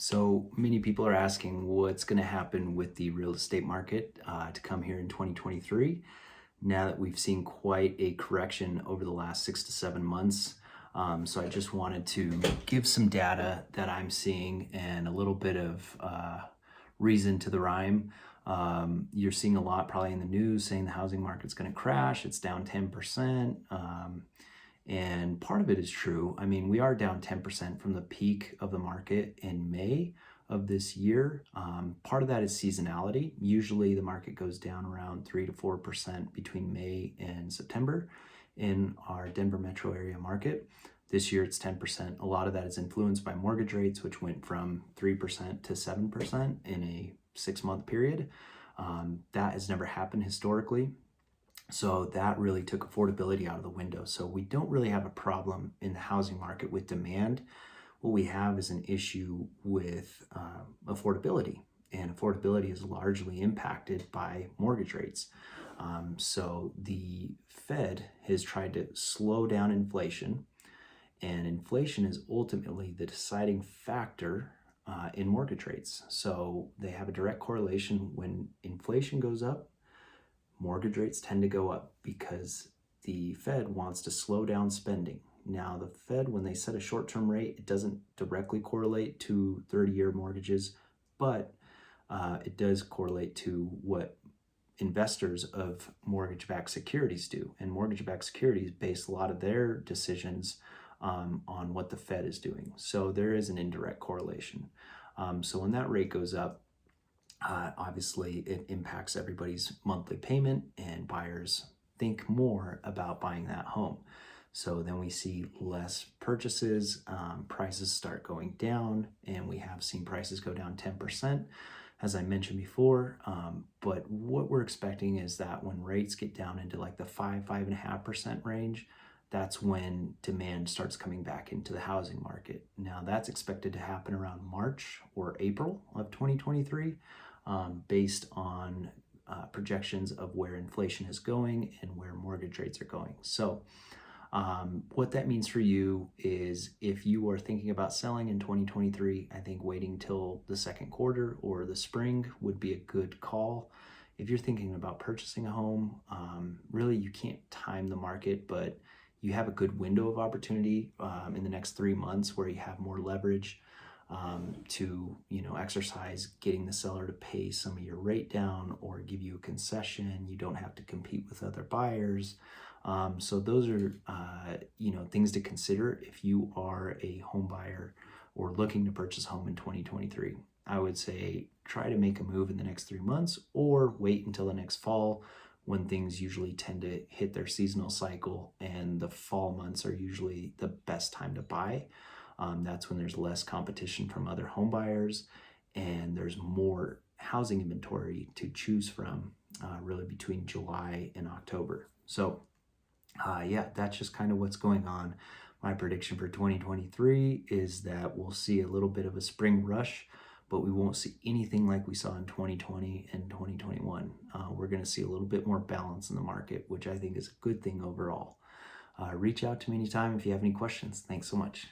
So many people are asking what's going to happen with the real estate market to come here in 2023 now that we've seen quite a correction over the last 6 to 7 months. So I just wanted to give some data that I'm seeing and a little bit of reason to the rhyme. You're seeing a lot probably in the news saying the housing market's going to crash. It's down 10%. And part of it is true. I mean, we are down 10% from the peak of the market in May of this year. Part of that is seasonality. Usually the market goes down around 3 to 4% between May and September in our Denver metro area market. This year it's 10%. A lot of that is influenced by mortgage rates, which went from 3% to 7% in a 6-month period. That has never happened historically. So that really took affordability out of the window. So we don't really have a problem in the housing market with demand. What we have is an issue with affordability, and affordability is largely impacted by mortgage rates. So the Fed has tried to slow down inflation, and inflation is ultimately the deciding factor in mortgage rates. So they have a direct correlation. When inflation goes up, mortgage rates tend to go up because the Fed wants to slow down spending. Now, the Fed, when they set a short-term rate, it doesn't directly correlate to 30-year mortgages, but it does correlate to what investors of mortgage-backed securities do. And mortgage-backed securities base a lot of their decisions on what the Fed is doing. So there is an indirect correlation. So when that rate goes up, obviously it impacts everybody's monthly payment, and buyers think more about buying that home. So then we see less purchases, prices start going down, and we have seen prices go down 10%, as I mentioned before. But what we're expecting is that when rates get down into like the 5.5% range, that's when demand starts coming back into the housing market. Now that's expected to happen around March or April of 2023. Based on projections of where inflation is going and where mortgage rates are going. So what that means for you is if you are thinking about selling in 2023, I think waiting till the second quarter or the spring would be a good call. If you're thinking about purchasing a home, really you can't time the market, but you have a good window of opportunity in the next 3 months where you have more leverage to exercise getting the seller to pay some of your rate down or give you a concession. You don't have to compete with other buyers. So those are things to consider if you are a home buyer or looking to purchase a home in 2023. I would say try to make a move in the next 3 months or wait until the next fall, when things usually tend to hit their seasonal cycle, and the fall months are usually the best time to buy. That's when there's less competition from other home buyers, and there's more housing inventory to choose from really between July and October. So yeah, that's just kind of what's going on. My prediction for 2023 is that we'll see a little bit of a spring rush, but we won't see anything like we saw in 2020 and 2021. We're going to see a little bit more balance in the market, which I think is a good thing overall. Reach out to me anytime if you have any questions. Thanks so much.